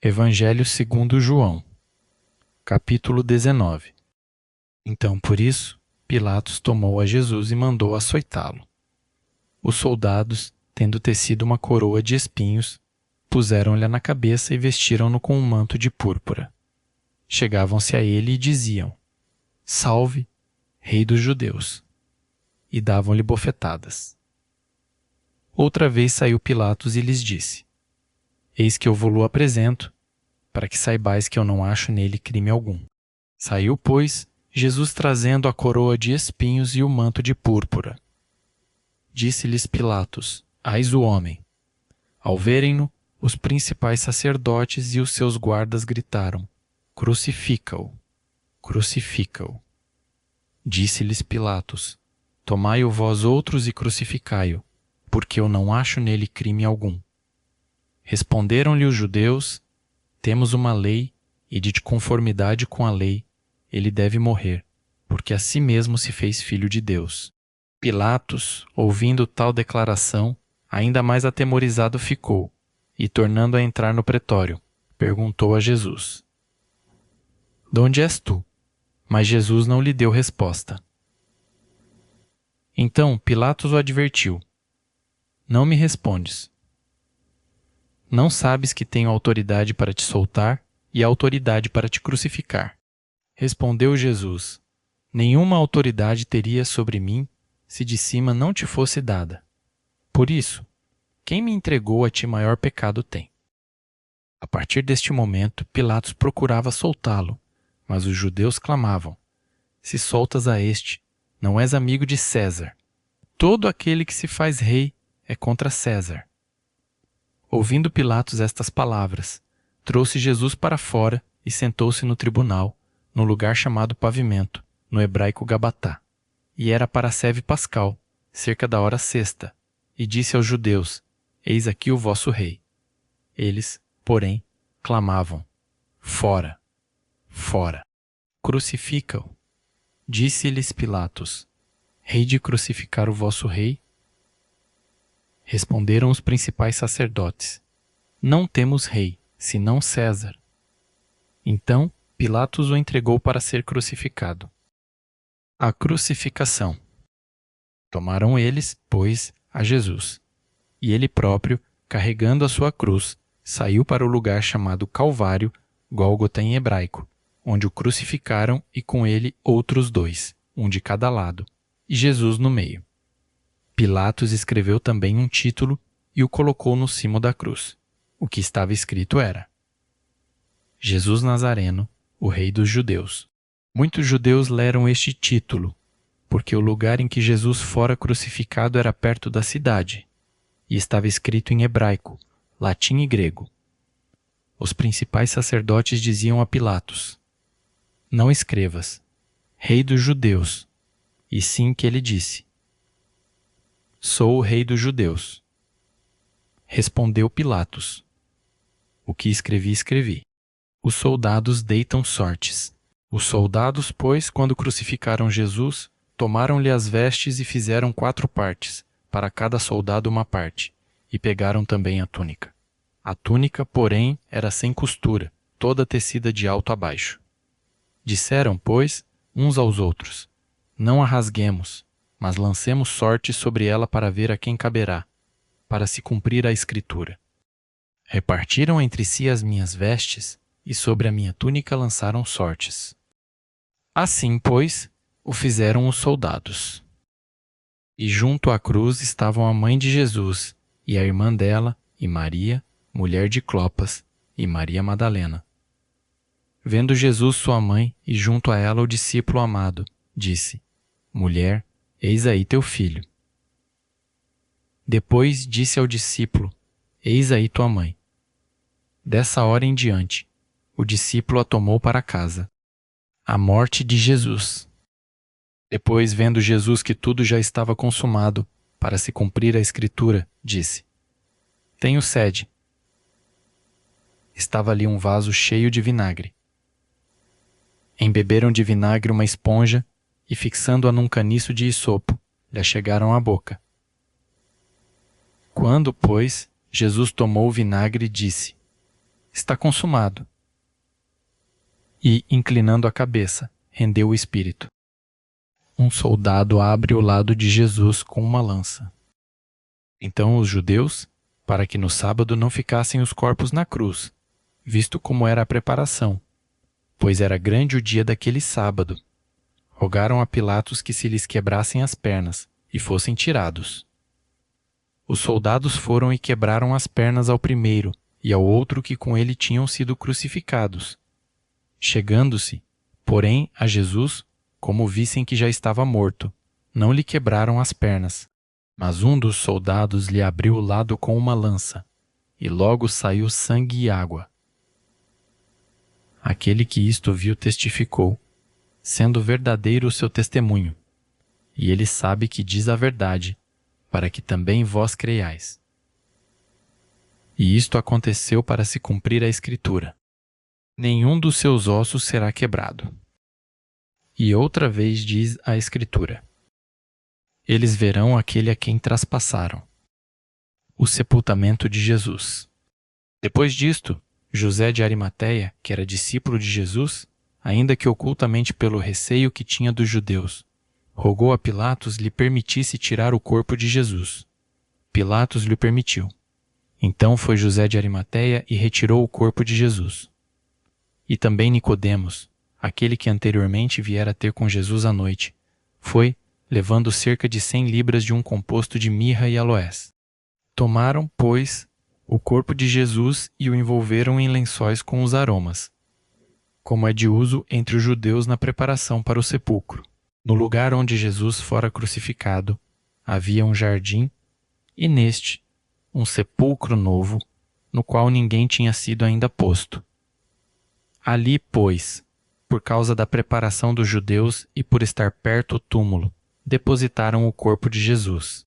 Evangelho segundo João, capítulo 19. Então, por isso, Pilatos tomou a Jesus e mandou açoitá-lo. Os soldados, tendo tecido uma coroa de espinhos, puseram-lhe na cabeça e vestiram-no com um manto de púrpura. Chegavam-se a ele e diziam: Salve, Rei dos Judeus! E davam-lhe bofetadas. Outra vez saiu Pilatos e lhes disse: Eis que eu vou-lo apresento, para que saibais que eu não acho nele crime algum. Saiu, pois, Jesus trazendo a coroa de espinhos e o manto de púrpura. Disse-lhes Pilatos: Eis o homem. Ao verem-no, os principais sacerdotes e os seus guardas gritaram: Crucifica-o! Crucifica-o! Disse-lhes Pilatos: Tomai-o vós outros e crucificai-o, porque eu não acho nele crime algum. Responderam-lhe os judeus: Temos uma lei, e de conformidade com a lei, ele deve morrer, porque a si mesmo se fez filho de Deus. Pilatos, ouvindo tal declaração, ainda mais atemorizado ficou, e tornando a entrar no pretório, perguntou a Jesus: De onde és tu? Mas Jesus não lhe deu resposta. Então Pilatos o advertiu: Não me respondes. Não sabes que tenho autoridade para te soltar e autoridade para te crucificar? Respondeu Jesus: Nenhuma autoridade teria sobre mim se de cima não te fosse dada. Por isso, quem me entregou a ti maior pecado tem. A partir deste momento, Pilatos procurava soltá-lo, mas os judeus clamavam: Se soltas a este, não és amigo de César. Todo aquele que se faz rei é contra César. Ouvindo Pilatos estas palavras, trouxe Jesus para fora e sentou-se no tribunal, no lugar chamado Pavimento, no hebraico Gabatá. E era para a seve pascal, cerca da hora sexta, e disse aos judeus: Eis aqui o vosso rei. Eles, porém, clamavam: Fora, fora, crucifica-o. Disse-lhes Pilatos: Rei de crucificar o vosso rei? Responderam os principais sacerdotes: Não temos rei, senão César. Então Pilatos o entregou para ser crucificado. A crucificação. Tomaram eles, pois, a Jesus, e ele próprio, carregando a sua cruz, saiu para o lugar chamado Calvário, Gólgota em hebraico, onde o crucificaram e com ele outros dois, um de cada lado, e Jesus no meio. Pilatos escreveu também um título e o colocou no cimo da cruz. O que estava escrito era: Jesus Nazareno, o Rei dos Judeus. Muitos judeus leram este título, porque o lugar em que Jesus fora crucificado era perto da cidade, e estava escrito em hebraico, latim e grego. Os principais sacerdotes diziam a Pilatos: Não escrevas, Rei dos Judeus, e sim que ele disse: Sou o Rei dos Judeus. Respondeu Pilatos: O que escrevi, escrevi. Os soldados deitam sortes. Os soldados, pois, quando crucificaram Jesus, tomaram-lhe as vestes e fizeram 4 partes, para cada soldado uma parte, e pegaram também a túnica. A túnica, porém, era sem costura, toda tecida de alto a baixo. Disseram, pois, uns aos outros: Não a rasguemos, mas lancemos sorte sobre ela para ver a quem caberá, para se cumprir a Escritura. Repartiram entre si as minhas vestes, e sobre a minha túnica lançaram sortes. Assim, pois, o fizeram os soldados. E junto à cruz estavam a mãe de Jesus, e a irmã dela, e Maria, mulher de Clopas, e Maria Madalena. Vendo Jesus sua mãe, e junto a ela o discípulo amado, disse: Mulher, eis aí teu filho. Depois disse ao discípulo: Eis aí tua mãe. Dessa hora em diante, o discípulo a tomou para casa. A morte de Jesus. Depois, vendo Jesus que tudo já estava consumado, para se cumprir a Escritura, disse: Tenho sede. Estava ali um vaso cheio de vinagre. Embeberam de vinagre uma esponja e, fixando-a num caniço de isopo, lhe achegaram à boca. Quando, pois, Jesus tomou o vinagre, disse: está consumado. E, inclinando a cabeça, rendeu o espírito. Um soldado abre o lado de Jesus com uma lança. Então os judeus, para que no sábado não ficassem os corpos na cruz, visto como era a preparação, pois era grande o dia daquele sábado, rogaram a Pilatos que se lhes quebrassem as pernas e fossem tirados. Os soldados foram e quebraram as pernas ao primeiro e ao outro que com ele tinham sido crucificados. Chegando-se, porém, a Jesus, como vissem que já estava morto, não lhe quebraram as pernas, mas um dos soldados lhe abriu o lado com uma lança, e logo saiu sangue e água. Aquele que isto viu testificou, sendo verdadeiro o seu testemunho, e ele sabe que diz a verdade, para que também vós creiais. E isto aconteceu para se cumprir a Escritura: nenhum dos seus ossos será quebrado. E outra vez diz a Escritura: eles verão aquele a quem traspassaram. O sepultamento de Jesus. Depois disto, José de Arimateia, que era discípulo de Jesus, ainda que ocultamente pelo receio que tinha dos judeus, rogou a Pilatos lhe permitisse tirar o corpo de Jesus. Pilatos lhe permitiu. Então foi José de Arimateia e retirou o corpo de Jesus. E também Nicodemos, aquele que anteriormente viera ter com Jesus à noite, foi, levando cerca de 100 libras de um composto de mirra e aloés. Tomaram, pois, o corpo de Jesus e o envolveram em lençóis com os aromas, como é de uso entre os judeus na preparação para o sepulcro. No lugar onde Jesus fora crucificado, havia um jardim, e neste, um sepulcro novo, no qual ninguém tinha sido ainda posto. Ali, pois, por causa da preparação dos judeus e por estar perto o túmulo, depositaram o corpo de Jesus.